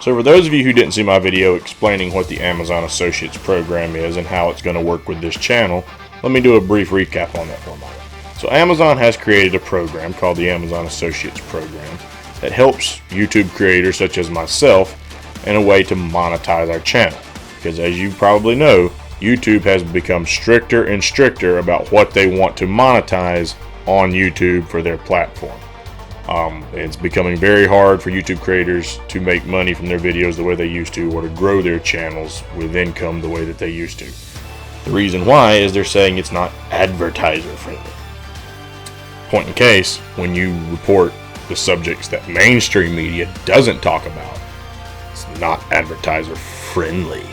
So for those of you who didn't see my video explaining what the Amazon Associates program is and how it's going to work with this channel, let me do a brief recap on that for a moment. So Amazon has created a program called the Amazon Associates program that helps YouTube creators such as myself in a way to monetize our channel. Because as you probably know, YouTube has become stricter and stricter about what they want to monetize on YouTube for their platform. It's becoming very hard for YouTube creators to make money from their videos the way they used to, or to grow their channels with income the way that they used to. The reason why is they're saying it's not advertiser friendly. Point in case, when you report the subjects that mainstream media doesn't talk about, it's not advertiser friendly.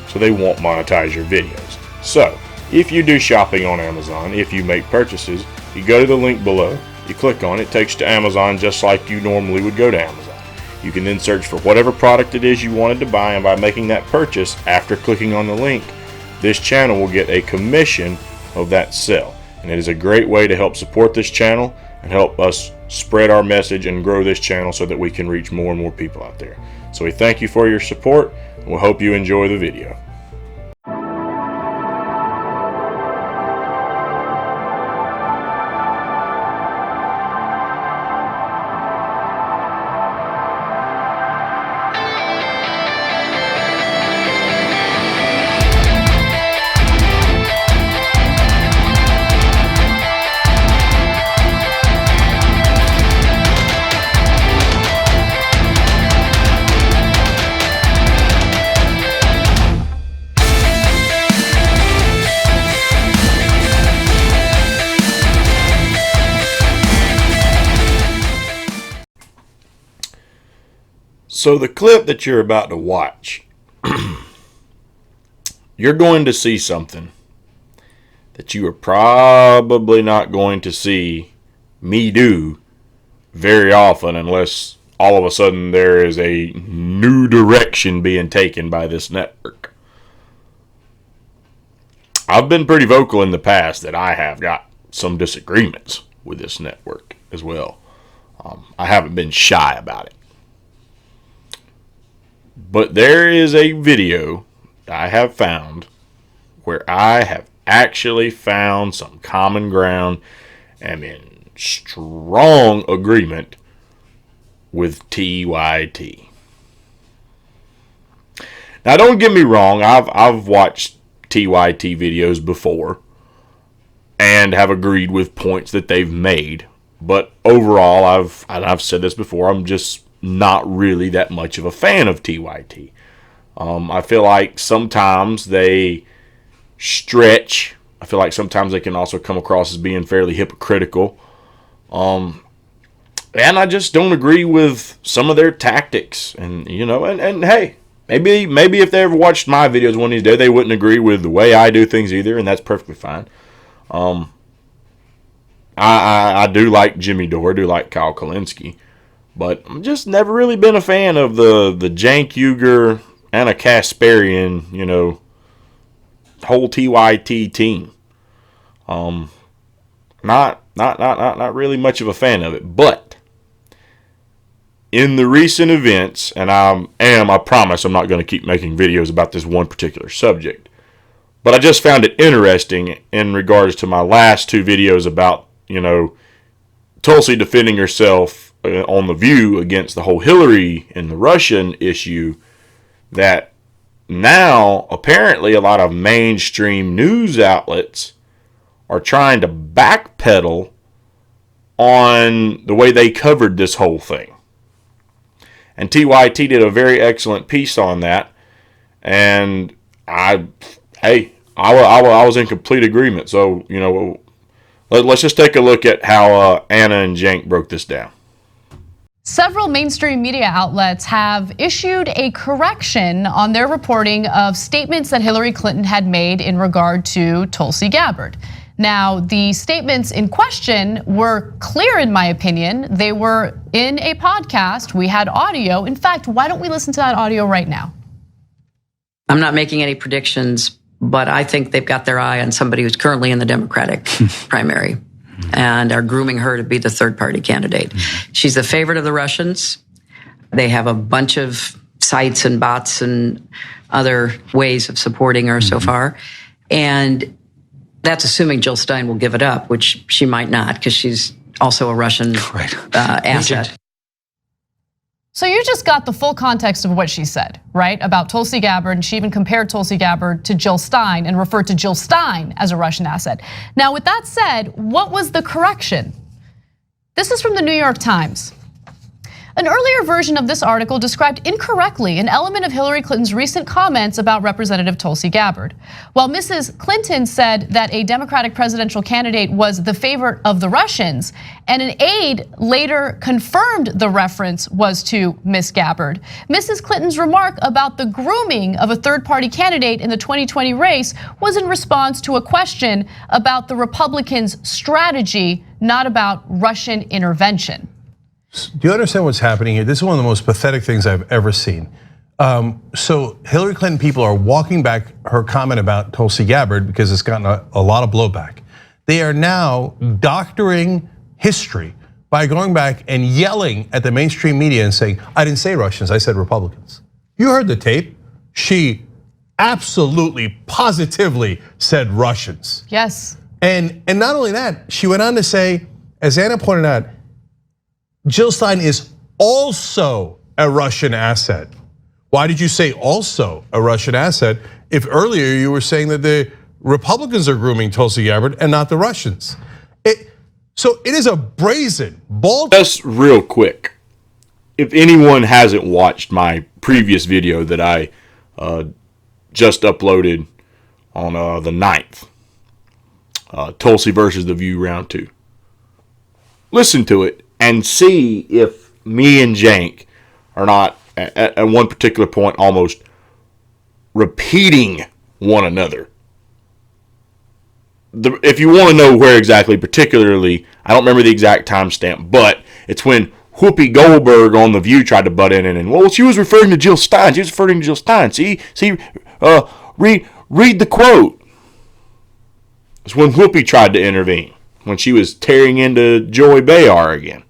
So they won't monetize your videos. So if you do shopping on Amazon, if you make purchases, you go to the link below, you click on it, it takes you to Amazon just like you normally would go to Amazon. You can then search for whatever product it is you wanted to buy, and by making that purchase after clicking on the link, this channel will get a commission of that sale. And it is a great way to help support this channel and help us spread our message and grow this channel so that we can reach more and more people out there. So we thank you for your support, and we hope you enjoy the video. So the clip that you're about to watch, you're going to see something that you are probably not going to see me do very often, unless all of a sudden there is a new direction being taken by this network. I've been pretty vocal in the past that I have got some disagreements with this network as well. I haven't been shy about it. But there is a video I have found where I have actually found some common ground and in strong agreement with TYT. Now don't get me wrong, I've watched TYT videos before and have agreed with points that they've made, but overall I've said this before, I'm just not really that much of a fan of TYT. I feel like sometimes they stretch. I feel like sometimes they can also come across as being fairly hypocritical. And I just don't agree with some of their tactics. And, you know, and hey, maybe if they ever watched my videos one of these days, they wouldn't agree with the way I do things either, and that's perfectly fine. I do like Jimmy Dore, I do like Kyle Kalinske. But I've just never really been a fan of the Cenk Uygur, Anna Kasparian, you know, whole TYT team. Not really much of a fan of it. But in the recent events, and I promise I'm not going to keep making videos about this one particular subject, but I just found it interesting in regards to my last two videos about, you know, Tulsi defending herself on The View against the whole Hillary and the Russian issue, that now apparently a lot of mainstream news outlets are trying to backpedal on the way they covered this whole thing. And TYT did a very excellent piece on that, and I was in complete agreement. So, you know, let's just take a look at how Anna and Cenk broke this down. Several mainstream media outlets have issued a correction on their reporting of statements that Hillary Clinton had made in regard to Tulsi Gabbard. Now, the statements in question were clear in my opinion. They were in a podcast. We had audio. In fact, why don't we listen to that audio right now? I'm not making any predictions, but I think they've got their eye on somebody who's currently in the Democratic primary and are grooming her to be the third party candidate. She's the favorite of the Russians. They have a bunch of sites and bots and other ways of supporting her so far. And that's assuming Jill Stein will give it up, which she might not, because she's also a Russian asset. So you just got the full context of what she said, right? About Tulsi Gabbard, and she even compared Tulsi Gabbard to Jill Stein and referred to Jill Stein as a Russian asset. Now, with that said, what was the correction? This is from the New York Times. An earlier version of this article described incorrectly an element of Hillary Clinton's recent comments about Representative Tulsi Gabbard. While Mrs. Clinton said that a Democratic presidential candidate was the favorite of the Russians, and an aide later confirmed the reference was to Miss Gabbard, Mrs. Clinton's remark about the grooming of a third-party candidate in the 2020 race was in response to a question about the Republicans' strategy, not about Russian intervention. Do you understand what's happening here? This is one of the most pathetic things I've ever seen. So Hillary Clinton people are walking back her comment about Tulsi Gabbard because it's gotten a lot of blowback. They are now doctoring history by going back and yelling at the mainstream media and saying, I didn't say Russians, I said Republicans. You heard the tape. She absolutely, positively said Russians. Yes. And not only that, she went on to say, as Anna pointed out, Jill Stein is also a Russian asset. Why did you say also a Russian asset if earlier you were saying that the Republicans are grooming Tulsi Gabbard and not the Russians? So it is a brazen, bald. Just real quick, if anyone hasn't watched my previous video that I just uploaded on the 9th, Tulsi versus The View round 2, listen to it and see if me and Jank are not at one particular point almost repeating one another. If you want to know where exactly, particularly, I don't remember the exact timestamp, but it's when Whoopi Goldberg on The View tried to butt in and well, she was referring to Jill Stein. She was referring to Jill Stein. Read the quote. It's when Whoopi tried to intervene, when she was tearing into Joy Behar again.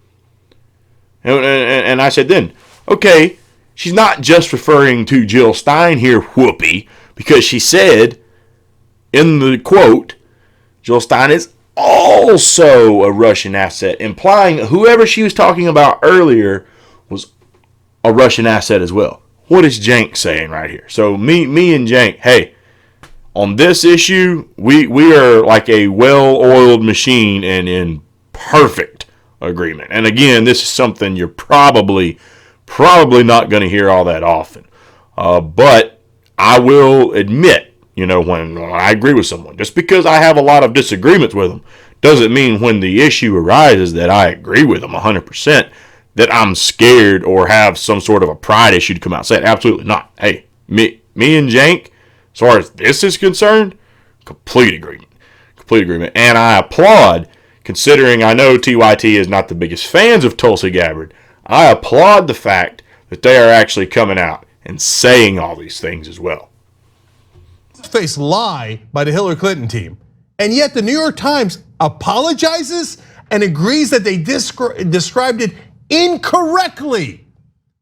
And I said then, okay, she's not just referring to Jill Stein here, Whoopi, because she said in the quote, Jill Stein is also a Russian asset, implying whoever she was talking about earlier was a Russian asset as well. What is Jank saying right here? So me and Jank, hey, on this issue, we are like a well-oiled machine and in perfect agreement. And again, this is something you're probably not going to hear all that often. But I will admit, when I agree with someone, just because I have a lot of disagreements with them, doesn't mean when the issue arises that I agree with them 100%, that I'm scared or have some sort of a pride issue to come out and say it. Absolutely not. Hey, me and Jank, as far as this is concerned, complete agreement. And I applaud, considering I know TYT is not the biggest fans of Tulsi Gabbard, I applaud the fact that they are actually coming out and saying all these things as well. Face lie by the Hillary Clinton team. And yet the New York Times apologizes and agrees that they described it incorrectly.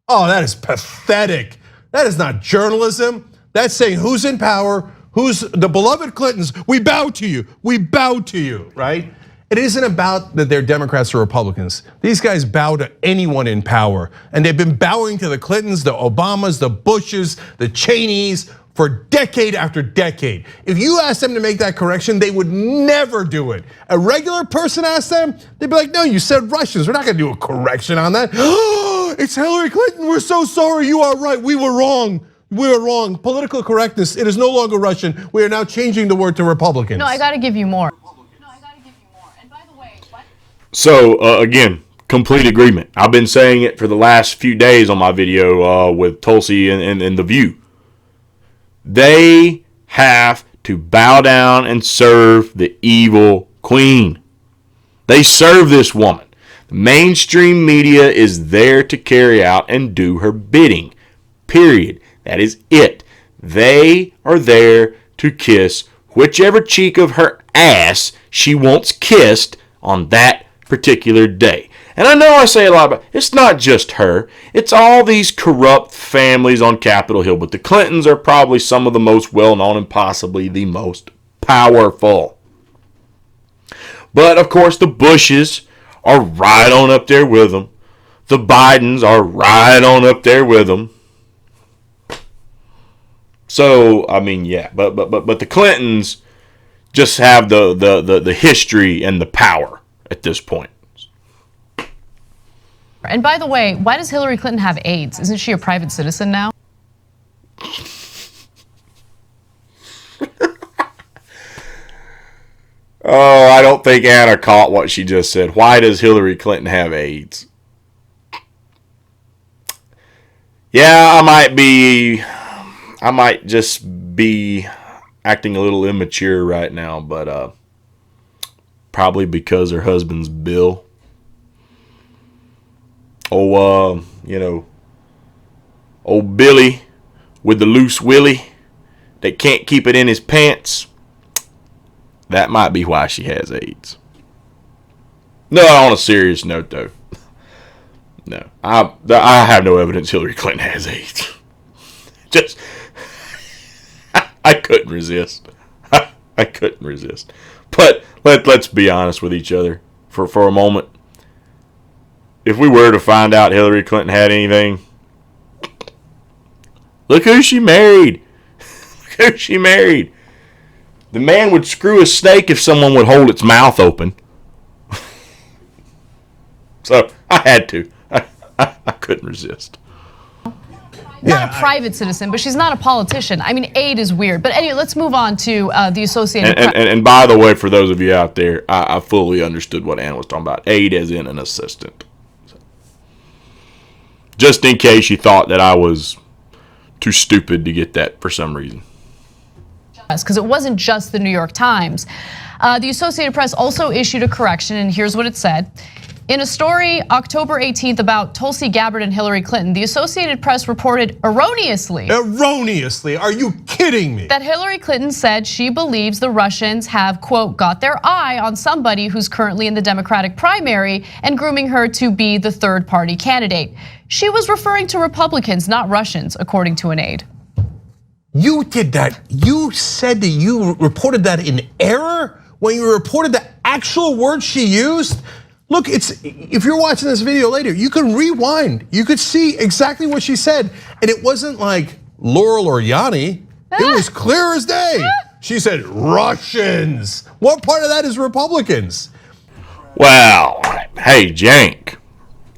Oh, that is pathetic. That is not journalism. That's saying who's in power, who's the beloved Clintons. We bow to you, right? It isn't about that they're Democrats or Republicans. These guys bow to anyone in power. And they've been bowing to the Clintons, the Obamas, the Bushes, the Cheneys for decade after decade. If you asked them to make that correction, they would never do it. A regular person asked them, they'd be like, no, you said Russians. We're not gonna do a correction on that. It's Hillary Clinton, we're so sorry, you are right, we were wrong. We were wrong. Political correctness, it is no longer Russian. We are now changing the word to Republicans. No, I gotta give you more. And by the way, what? So again, complete agreement. I've been saying it for the last few days on my video with Tulsi and The View. They have to bow down and serve the evil queen. They serve this woman. The mainstream media is there to carry out and do her bidding. Period. That is it. They are there to kiss whichever cheek of her ass she wants kissed on that particular day. And I know I say a lot about it's not just her. It's all these corrupt families on Capitol Hill. But the Clintons are probably some of the most well-known and possibly the most powerful. But, of course, the Bushes are right on up there with them. The Bidens are right on up there with them. So, I mean, yeah. But the Clintons just have the history and the power at this point. And by the way, why does Hillary Clinton have AIDS? Isn't she a private citizen now? Oh, I don't think Anna caught what she just said. Why does Hillary Clinton have AIDS? Yeah, I might just be acting a little immature right now, but probably because her husband's Bill. Old Billy with the loose willy that can't keep it in his pants. That might be why she has AIDS. No, on a serious note, though. No, I have no evidence Hillary Clinton has AIDS. Just, I couldn't resist. I couldn't resist. But let's be honest with each other for a moment. If we were to find out Hillary Clinton had anything, look who she married. Look who she married. The man would screw a snake if someone would hold its mouth open. So I had to. I couldn't resist. Not a private citizen, but she's not a politician. I mean, aid is weird. But anyway, let's move on to the Associated Press. And by the way, for those of you out there, I fully understood what Ann was talking about. Aid as in an assistant. So, just in case you thought that I was too stupid to get that for some reason. Because it wasn't just the New York Times. The Associated Press also issued a correction, and here's what it said. In a story October 18th about Tulsi Gabbard and Hillary Clinton, the Associated Press reported erroneously. Erroneously? Are you kidding me? That Hillary Clinton said she believes the Russians have, quote, got their eye on somebody who's currently in the Democratic primary and grooming her to be the third party candidate. She was referring to Republicans, not Russians, according to an aide. You did that. You said that you reported that in error when you reported the actual words she used. Look, if you're watching this video later, you can rewind. You could see exactly what she said. And it wasn't like Laurel or Yanni. It was clear as day. She said Russians. What part of that is Republicans? Well, hey, Jank.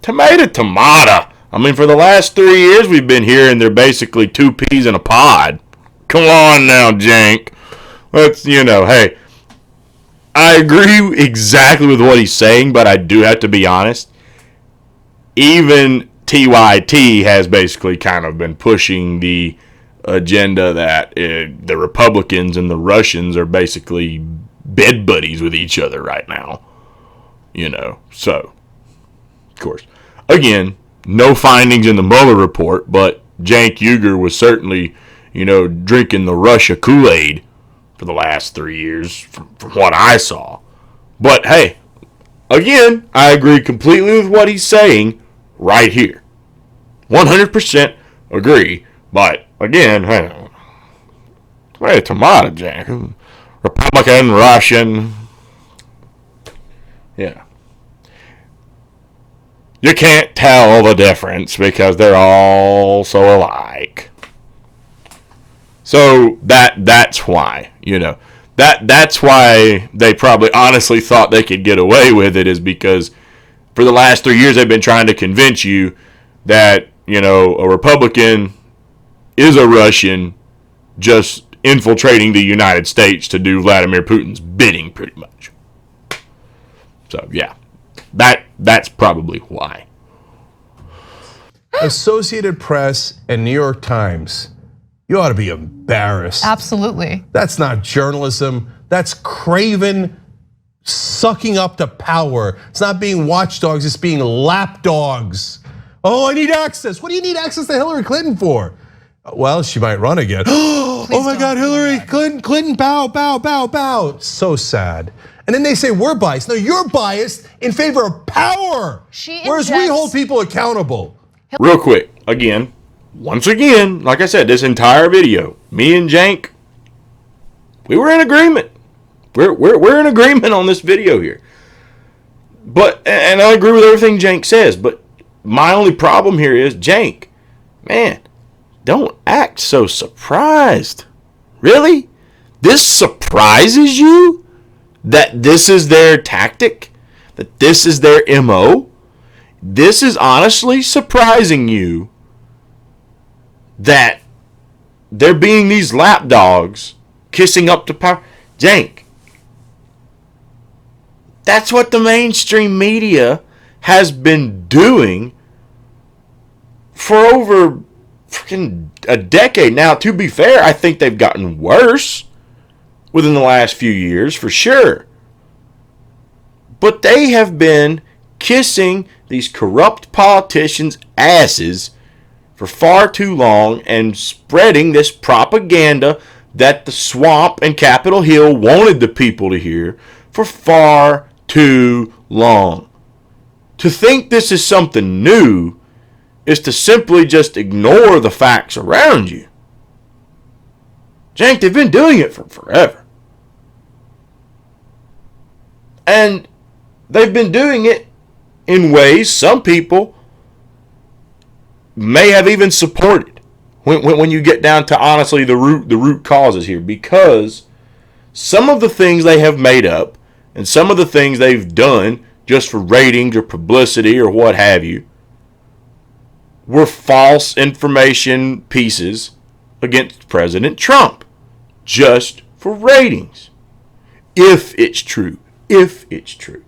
Tomato. I mean, for the last 3 years we've been hearing they're basically two peas in a pod. Come on now, Jank. Let's, hey. I agree exactly with what he's saying, but I do have to be honest. Even TYT has basically kind of been pushing the agenda that the Republicans and the Russians are basically bed buddies with each other right now. So, of course. Again, no findings in the Mueller report, but Cenk Uygur was certainly, drinking the Russia Kool-Aid for the last 3 years from what I saw. But hey, again, I agree completely with what he's saying right here. 100% agree. But again, hey, tomato, Jack. Republican, Russian. Yeah. You can't tell the difference because they're all so alike. So that's why, that's why they probably honestly thought they could get away with it, is because for the last 3 years they've been trying to convince you that, a Republican is a Russian just infiltrating the United States to do Vladimir Putin's bidding, pretty much. So yeah, that's probably why. Associated Press and New York Times, you ought to be embarrassed. Absolutely. That's not journalism. That's craven sucking up to power. It's not being watchdogs, it's being lapdogs. Oh, I need access. What do you need access to Hillary Clinton for? Well, she might run again. Oh my God, Hillary Clinton, bow. So sad. And then they say we're biased. No, you're biased in favor of power. Whereas we hold people accountable. Real quick, again, once again, like I said, this entire video, me and Jank, we were in agreement. We're in agreement on this video here. But, and I agree with everything Jank says, but my only problem here is, Jank, man, don't act so surprised. Really? This surprises you? That this is their tactic? That this is their MO? This is honestly surprising you that they're being these lapdogs kissing up to power. Jank, that's what the mainstream media has been doing for over freaking a decade now. To be fair, I think they've gotten worse within the last few years, for sure. But they have been kissing these corrupt politicians' asses for far too long and spreading this propaganda that the swamp and Capitol Hill wanted the people to hear for far too long. To think this is something new is to simply just ignore the facts around you. Jank, they've been doing it for forever. And they've been doing it in ways some people may have even supported when you get down to honestly the root causes here, because some of the things they have made up and some of the things they've done just for ratings or publicity or what have you were false information pieces against President Trump just for ratings. If it's true. If it's true.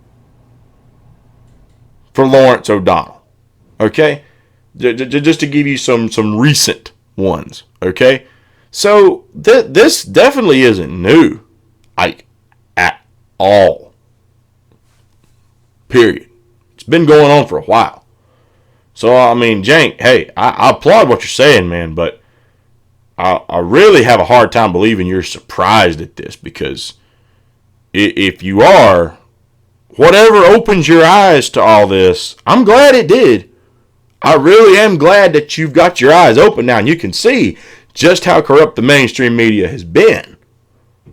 For Lawrence O'Donnell. Okay? Just to give you some recent ones. Okay? So this definitely isn't new. Like, at all. Period. It's been going on for a while. So, I mean, Jank, hey, I applaud what you're saying, man, but I really have a hard time believing you're surprised at this, because if you are, whatever opens your eyes to all this, I'm glad it did. I really am glad that you've got your eyes open now and you can see just how corrupt the mainstream media has been.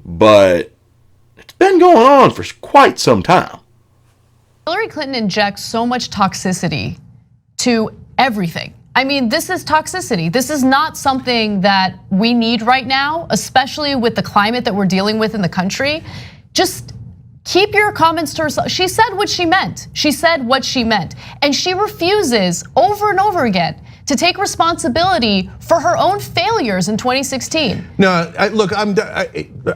But it's been going on for quite some time. Hillary Clinton injects so much toxicity to everything. I mean, this is toxicity. This is not something that we need right now, especially with the climate that we're dealing with in the country. Just keep your comments to herself. She said what she meant. She said what she meant. And she refuses over and over again to take responsibility for her own failures in 2016. No, look, I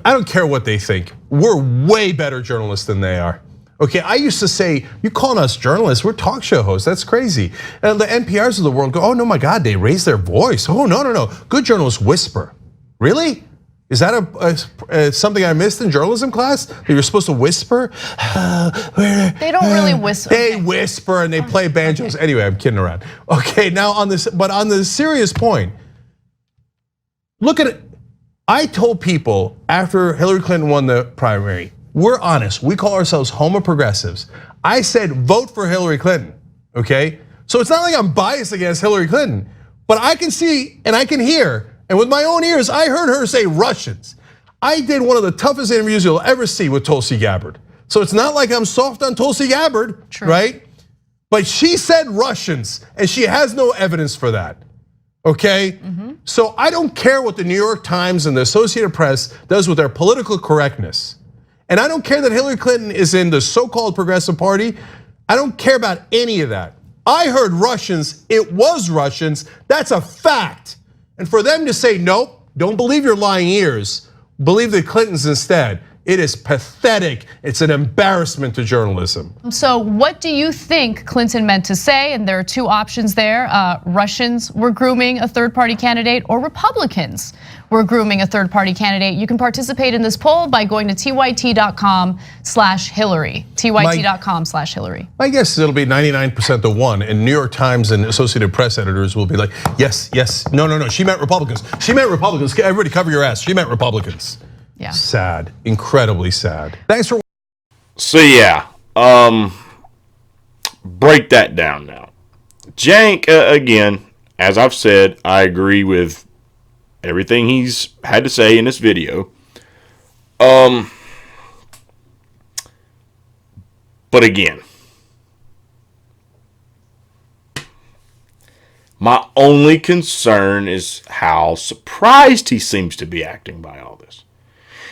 don't care what they think. We're way better journalists than they are. Okay, I used to say, you calling us journalists, we're talk show hosts, that's crazy. And the NPRs of the world go, oh no, my God, they raise their voice. Oh, no. Good journalists whisper. Really? Is that something I missed in journalism class? That you're supposed to whisper? They don't really whisper. They whisper and they play banjos. Anyway, I'm kidding around. Okay, now on this, but on the serious point, look at it. I told people after Hillary Clinton won the primary, we're honest, we call ourselves homo progressives. I said, vote for Hillary Clinton, okay? So it's not like I'm biased against Hillary Clinton, but I can see and I can hear, and with my own ears, I heard her say Russians. I did one of the toughest interviews you'll ever see with Tulsi Gabbard. So it's not like I'm soft on Tulsi Gabbard, True. Right? But she said Russians, and she has no evidence for that, okay? So I don't care what the New York Times and the Associated Press does with their political correctness. And I don't care that Hillary Clinton is in the so-called progressive party. I don't care about any of that. I heard Russians, it was Russians, that's a fact. And for them to say, nope, don't believe your lying ears, believe the Clintons instead, it is pathetic. It's an embarrassment to journalism. So what do you think Clinton meant to say? And there are two options there. Russians were grooming a third-party candidate, or Republicans were grooming a third-party candidate. You can participate in this poll by going to tyt.com/Hillary. tyt.com/Hillary. My guess is it'll be 99% to 1, and New York Times and Associated Press editors will be like, yes, no, she meant Republicans. She meant Republicans. Everybody cover your ass. She meant Republicans. Yeah. Sad, incredibly sad. Thanks for So yeah, break that down now. Jank, again, as I've said, I agree with everything he's had to say in this video. But again, my only concern is how surprised he seems to be acting by all this.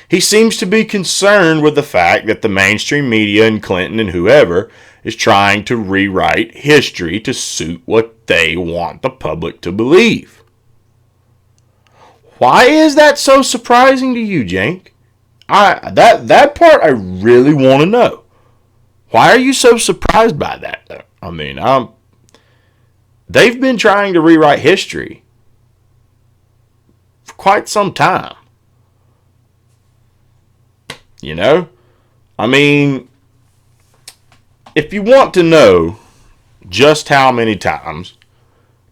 He seems to be concerned with the fact that the mainstream media and Clinton and whoever is trying to rewrite history to suit what they want the public to believe. Why is that so surprising to you, Jank? That part I really want to know. Why are you so surprised by that, though? I mean, they've been trying to rewrite history for quite some time. You know? I mean, if you want to know just how many times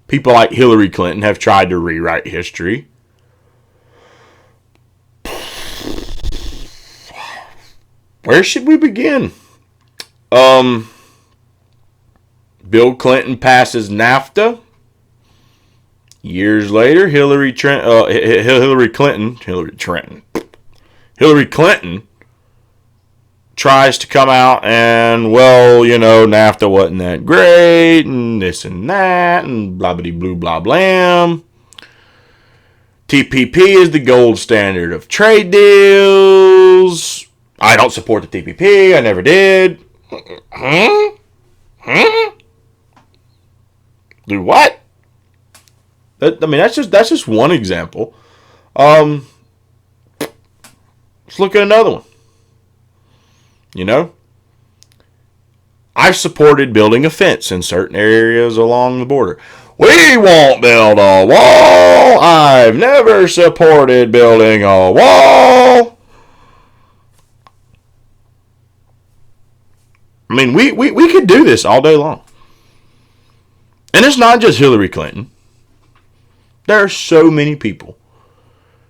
people like Hillary Clinton have tried to rewrite history, where should we begin? Bill Clinton passes NAFTA. Years later, Hillary Clinton tries to come out and, well, you know, NAFTA wasn't that great, and this and that, and blah blah blue blah blam. TPP is the gold standard of trade deals. I don't support the TPP. I never did. Do what? That's just one example. Let's look at another one. You know, I've supported building a fence in certain areas along the border. We won't build a wall. I've never supported building a wall. I mean, we could do this all day long. And it's not just Hillary Clinton. There are so many people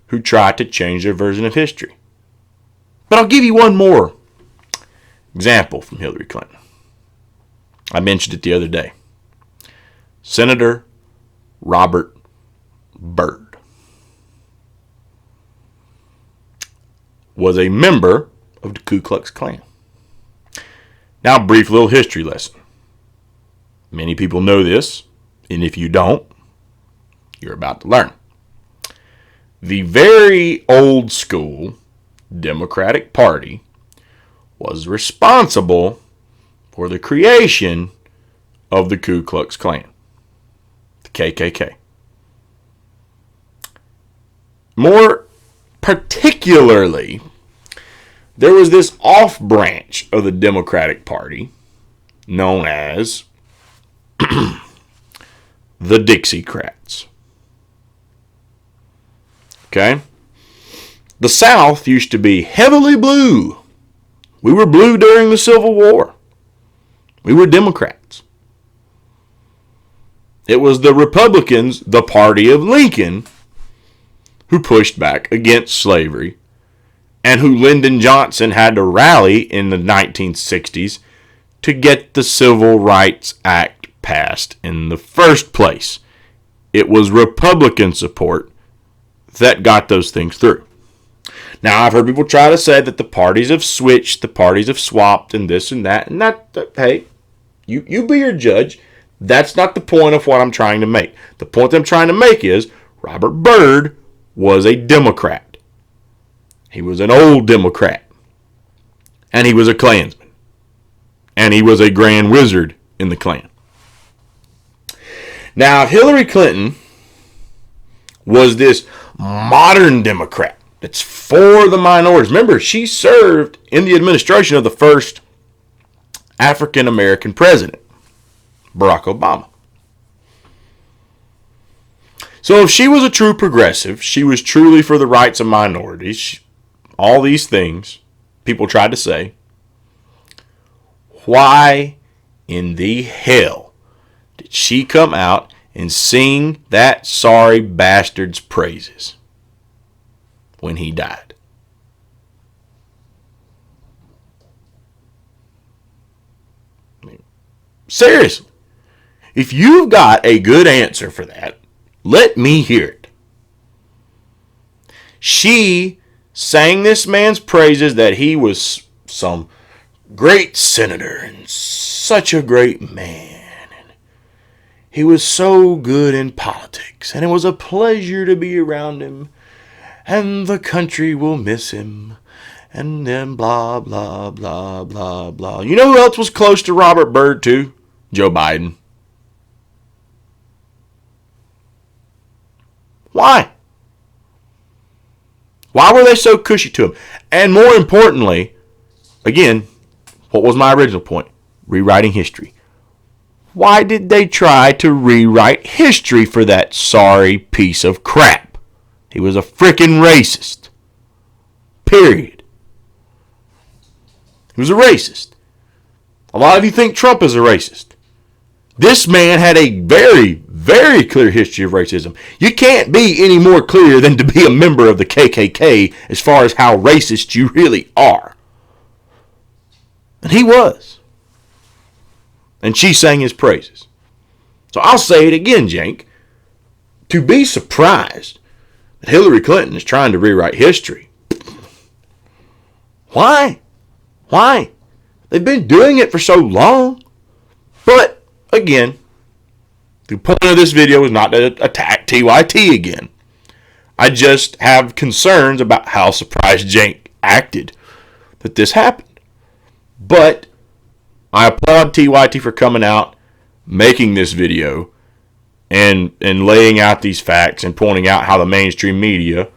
who try to change their version of history. But I'll give you one more example from Hillary Clinton. I mentioned it the other day. Senator Robert Byrd was a member of the Ku Klux Klan. Now, a brief little history lesson. Many people know this, and if you don't, you're about to learn. The very old school Democratic Party was responsible for the creation of the Ku Klux Klan, the KKK. More particularly, there was this off branch of the Democratic Party known as the Dixiecrats. Okay? The South used to be heavily blue. We were blue during the Civil War. We were Democrats. It was the Republicans, the party of Lincoln, who pushed back against slavery, and who Lyndon Johnson had to rally in the 1960s to get the Civil Rights Act passed in the first place. It was Republican support that got those things through. Now, I've heard people try to say that the parties have switched, the parties have swapped, and this and that. And hey, you be your judge. That's not the point of what I'm trying to make. The point that I'm trying to make is Robert Byrd was a Democrat. He was an old Democrat. And he was a Klansman. And he was a Grand Wizard in the Klan. Now, if Hillary Clinton was this modern Democrat that's for the minorities. Remember, she served in the administration of the first African American president, Barack Obama. So if she was a true progressive, she was truly for the rights of minorities, all these things people tried to say, why in the hell did she come out and sing that sorry bastard's praises when he died? Seriously. If you've got a good answer for that, let me hear it. She sang this man's praises that he was some great senator and such a great man. And he was so good in politics, and it was a pleasure to be around him. And the country will miss him. And then blah, blah, blah, blah, blah. You know who else was close to Robert Byrd too? Joe Biden. Why? Why were they so cushy to him? And more importantly, again, what was my original point? Rewriting history. Why did they try to rewrite history for that sorry piece of crap? He was a freaking racist. Period. He was a racist. A lot of you think Trump is a racist. This man had a very, very clear history of racism. You can't be any more clear than to be a member of the KKK as far as how racist you really are. And he was. And she sang his praises. So I'll say it again, Jank. To be surprised that Hillary Clinton is trying to rewrite history. Why? Why? They've been doing it for so long. But, again, the point of this video is not to attack TYT again. I just have concerns about how surprised Jank acted that this happened. But I applaud TYT for coming out, making this video, and laying out these facts and pointing out how the mainstream media,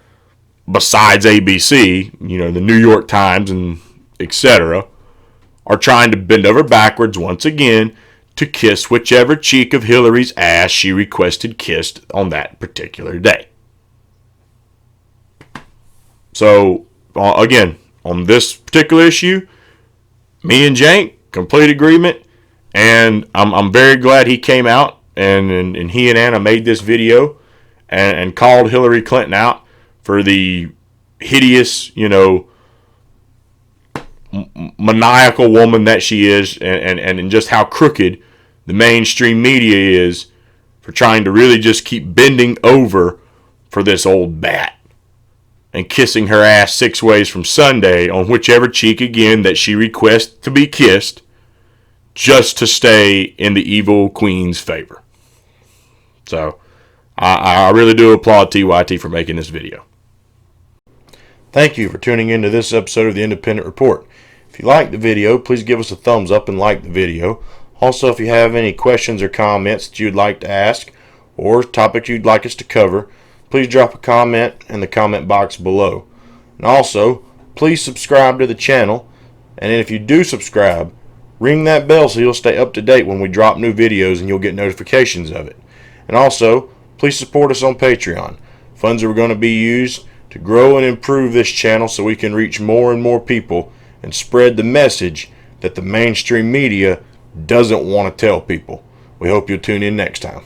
besides ABC, the New York Times and etc., are trying to bend over backwards once again to kiss whichever cheek of Hillary's ass she requested kissed on that particular day. So, again, on this particular issue, me and Jank, complete agreement, and I'm very glad he came out and he and Anna made this video and called Hillary Clinton out for the hideous, maniacal woman that she is, and just how crooked the mainstream media is for trying to really just keep bending over for this old bat and kissing her ass 6 ways from Sunday on whichever cheek again that she requests to be kissed, just to stay in the evil queen's favor. So I really do applaud TYT for making this video. Thank you for tuning in to this episode of the Independent Report. If you liked the video, please give us a thumbs up and like the video. Also, if you have any questions or comments that you'd like to ask or topics you'd like us to cover, please drop a comment in the comment box below. And also, please subscribe to the channel. And if you do subscribe, ring that bell so you'll stay up to date when we drop new videos and you'll get notifications of it. And also, please support us on Patreon. Funds are going to be used to grow and improve this channel so we can reach more and more people and spread the message that the mainstream media doesn't want to tell people. We hope you'll tune in next time.